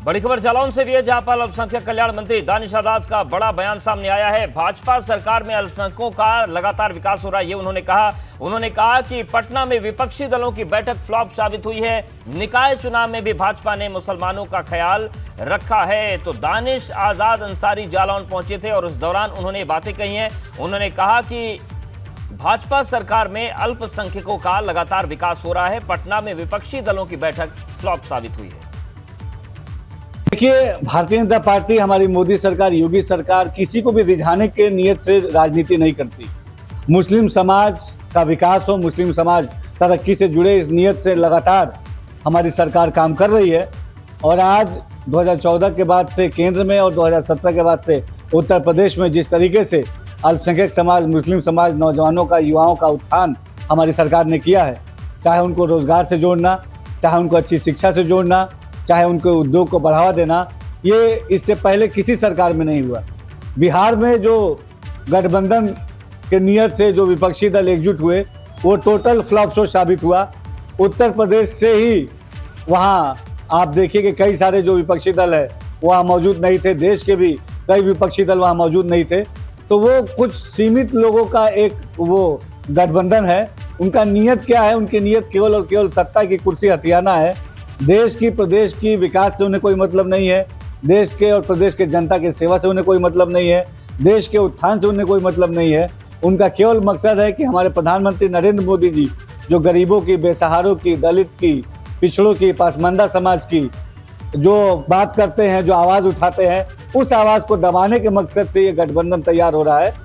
बड़ी खबर जालौन से भी है, जहां पर अल्पसंख्यक कल्याण मंत्री दानिश अब्बास का बड़ा बयान सामने आया है। भाजपा सरकार में अल्पसंख्यकों का लगातार विकास हो रहा है, ये उन्होंने कहा कि पटना में विपक्षी दलों की बैठक फ्लॉप साबित हुई है। निकाय चुनाव में भी भाजपा ने मुसलमानों का ख्याल रखा है। तो दानिश आजाद अंसारी जालौन पहुंचे थे और उस दौरान उन्होंने बातें कही हैं। उन्होंने कहा कि भाजपा सरकार में अल्पसंख्यकों का लगातार विकास हो रहा है, पटना में विपक्षी दलों की बैठक फ्लॉप साबित हुई है। देखिए, भारतीय जनता पार्टी, हमारी मोदी सरकार, योगी सरकार किसी को भी रिझाने के नियत से राजनीति नहीं करती। मुस्लिम समाज का विकास हो, मुस्लिम समाज तरक्की से जुड़े, इस नियत से लगातार हमारी सरकार काम कर रही है। और आज 2014 के बाद से केंद्र में और 2017 के बाद से उत्तर प्रदेश में जिस तरीके से अल्पसंख्यक समाज, मुस्लिम समाज, नौजवानों का, युवाओं का उत्थान हमारी सरकार ने किया है, चाहे उनको रोजगार से जोड़ना, चाहे उनको अच्छी शिक्षा से जोड़ना, चाहे उनके उद्योग को बढ़ावा देना, ये इससे पहले किसी सरकार में नहीं हुआ। बिहार में जो गठबंधन के नियत से जो विपक्षी दल एकजुट हुए, वो टोटल फ्लॉप शो साबित हुआ। उत्तर प्रदेश से ही वहाँ आप देखिए कि कई सारे जो विपक्षी दल है वहाँ मौजूद नहीं थे, देश के भी कई विपक्षी दल वहाँ मौजूद नहीं थे। तो वो कुछ सीमित लोगों का एक वो गठबंधन है। उनका नियत क्या है? उनकी नियत केवल और केवल सत्ता की कुर्सी हथियाना है। देश की, प्रदेश की विकास से उन्हें कोई मतलब नहीं है। देश के और प्रदेश के जनता की सेवा से उन्हें कोई मतलब नहीं है। देश के उत्थान से उन्हें कोई मतलब नहीं है। उनका केवल मकसद है कि हमारे प्रधानमंत्री नरेंद्र मोदी जी जो गरीबों की, बेसहारों की, दलित की, पिछड़ों की, पासमानदा समाज की जो बात करते हैं, जो आवाज़ उठाते हैं, उस आवाज़ को दबाने के मकसद से ये गठबंधन तैयार हो रहा है।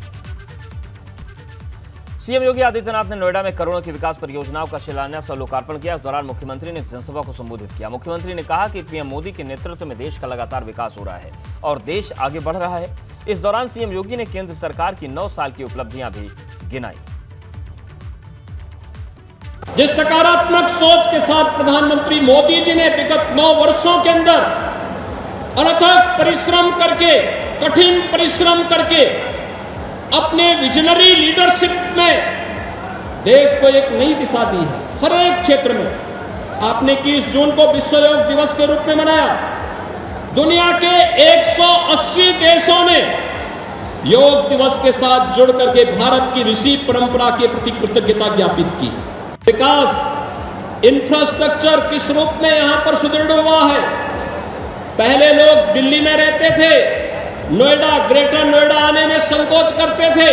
सीएम योगी आदित्यनाथ ने नोएडा में करोड़ों की विकास परियोजनाओं का शिलान्यास और लोकार्पण किया। इस दौरान मुख्यमंत्री ने जनसभा को संबोधित किया। मुख्यमंत्री ने कहा कि पीएम मोदी के नेतृत्व में देश का लगातार विकास हो रहा है और देश आगे बढ़ रहा है। इस दौरान सीएम योगी ने केंद्र सरकार की 9 साल की उपलब्धियां भी गिनाई। जिस सकारात्मक सोच के साथ प्रधानमंत्री मोदी जी ने विगत 9 वर्षों के अंदर अथक परिश्रम करके, कठिन परिश्रम करके अपने विजनरी लीडरशिप में देश को एक नई दिशा दी है। हर एक क्षेत्र में आपने 21 जून को विश्व योग दिवस के रूप में मनाया। दुनिया के 180 देशों ने योग दिवस के साथ जुड़ करके भारत की ऋषि परंपरा के प्रति कृतज्ञता ज्ञापित की। विकास इंफ्रास्ट्रक्चर किस रूप में यहां पर सुदृढ़ हुआ है। पहले लोग दिल्ली में रहते थे, नोएडा, ग्रेटर नोएडा आने में संकोच करते थे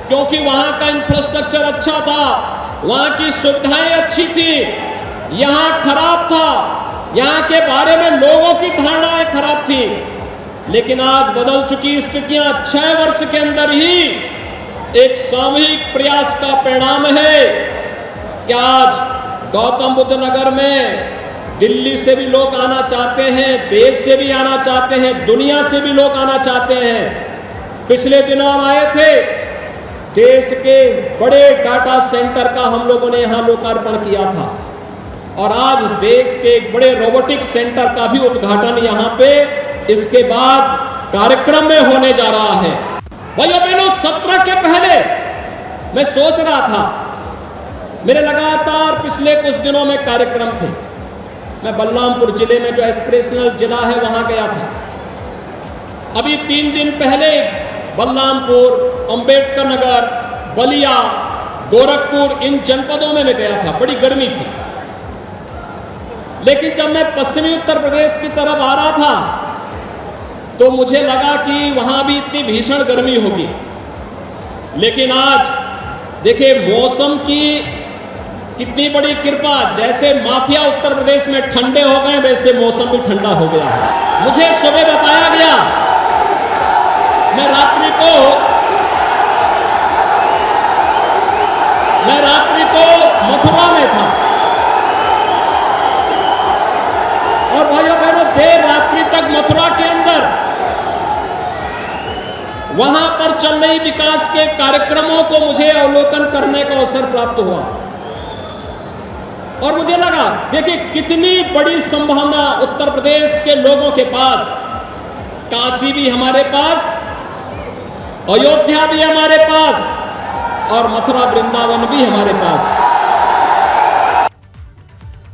क्योंकि वहां का इंफ्रास्ट्रक्चर अच्छा था, वहां की सुविधाएं अच्छी थी। यहां खराब था, यहां के बारे में लोगों की धारणाएं खराब थी। लेकिन आज बदल चुकी स्थितियां 6 वर्ष के अंदर ही एक सामूहिक प्रयास का परिणाम है कि आज गौतम बुद्ध नगर में दिल्ली से भी लोग आना चाहते हैं, देश से भी आना चाहते हैं, दुनिया से भी लोग आना चाहते हैं। पिछले दिनों हम आए थे, देश के बड़े डाटा सेंटर का हम लोगों ने यहां लोकार्पण किया था और आज देश के एक बड़े रोबोटिक सेंटर का भी उद्घाटन यहां पे इसके बाद कार्यक्रम में होने जा रहा है। भाइयों बहनों, सत्र के पहले मैं सोच रहा था, मेरे लगातार पिछले कुछ दिनों में कार्यक्रम थे। मैं बलरामपुर जिले में जो एस्पिरेशनल जिला है वहां गया था। अभी 3 दिन पहले बलरामपुर, अंबेडकर नगर, बलिया, गोरखपुर, इन जनपदों में मैं गया था। बड़ी गर्मी थी, लेकिन जब मैं पश्चिमी उत्तर प्रदेश की तरफ आ रहा था तो मुझे लगा कि वहां भी इतनी भीषण गर्मी होगी। लेकिन आज देखिए मौसम की कितनी बड़ी कृपा। जैसे माफिया उत्तर प्रदेश में ठंडे हो गए, वैसे मौसम भी ठंडा हो गया है। मुझे सुबह बताया गया, मैं रात्रि को मथुरा में था और भाइयों बहनों, देर रात्रि तक मथुरा के अंदर वहां पर चल रही विकास के कार्यक्रमों को मुझे अवलोकन करने का अवसर प्राप्त हुआ और मुझे लगा देखिए कितनी बड़ी संभावना उत्तर प्रदेश के लोगों के पास। काशी भी हमारे पास, अयोध्या भी हमारे पास और मथुरा वृंदावन भी हमारे पास।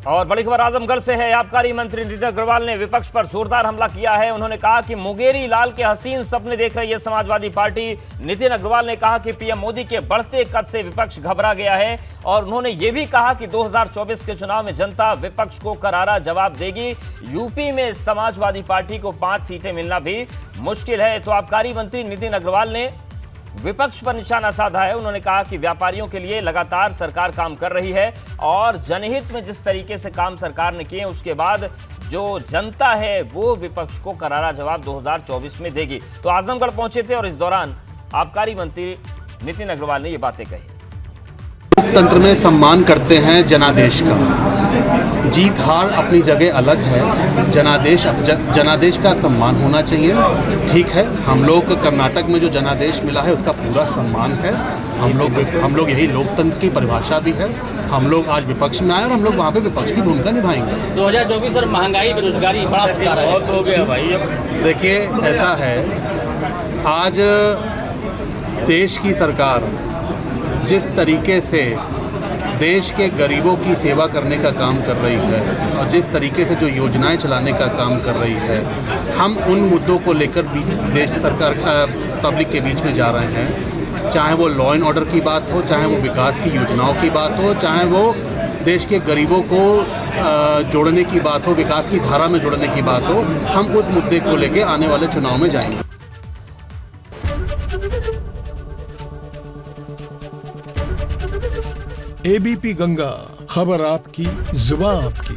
और बड़ी खबर आजमगढ़ से है। आबकारी मंत्री नितिन अग्रवाल ने विपक्ष पर जोरदार हमला किया है। उन्होंने कहा कि मुंगेरी लाल के हसीन सपने देख रही है समाजवादी पार्टी। नितिन अग्रवाल ने कहा कि पीएम मोदी के बढ़ते कद से विपक्ष घबरा गया है और उन्होंने ये भी कहा कि 2024 के चुनाव में जनता विपक्ष को करारा जवाब देगी। यूपी में समाजवादी पार्टी को 5 सीटें मिलना भी मुश्किल है। तो आबकारी मंत्री नितिन अग्रवाल ने विपक्ष पर निशाना साधा है। उन्होंने कहा कि व्यापारियों के लिए लगातार सरकार काम कर रही है और जनहित में जिस तरीके से काम सरकार ने किए उसके बाद जो जनता है वो विपक्ष को करारा जवाब 2024 में देगी। तो आजमगढ़ पहुंचे थे और इस दौरान आबकारी मंत्री नितिन अग्रवाल ने ये बातें कही। लोकतंत्र में सम्मान करते हैं जनादेश का। जीत हार अपनी जगह अलग है, जनादेश का सम्मान होना चाहिए। ठीक है, हम लोग कर्नाटक में जो जनादेश मिला है उसका पूरा सम्मान है। हम लोग यही लोकतंत्र की परिभाषा भी है। हम लोग आज विपक्ष में आए और हम लोग वहाँ पे विपक्ष की भूमिका निभाएंगे। 2024 और महंगाई बेरोजगारी बड़ा फटकार है। बहुत हो गया भाई। देखिए ऐसा है, आज देश की सरकार जिस तरीके से देश के गरीबों की सेवा करने का काम कर रही है और जिस तरीके से जो योजनाएं चलाने का काम कर रही है, हम उन मुद्दों को लेकर देश सरकार पब्लिक के बीच में जा रहे हैं। चाहे वो लॉ एंड ऑर्डर की बात हो, चाहे वो विकास की योजनाओं की बात हो, चाहे वो देश के गरीबों को जोड़ने की बात हो, विकास की धारा में जोड़ने की बात हो, हम उस मुद्दे को लेकर आने वाले चुनाव में जाएंगे। एबीपी गंगा, खबर आपकी, जुबान आपकी।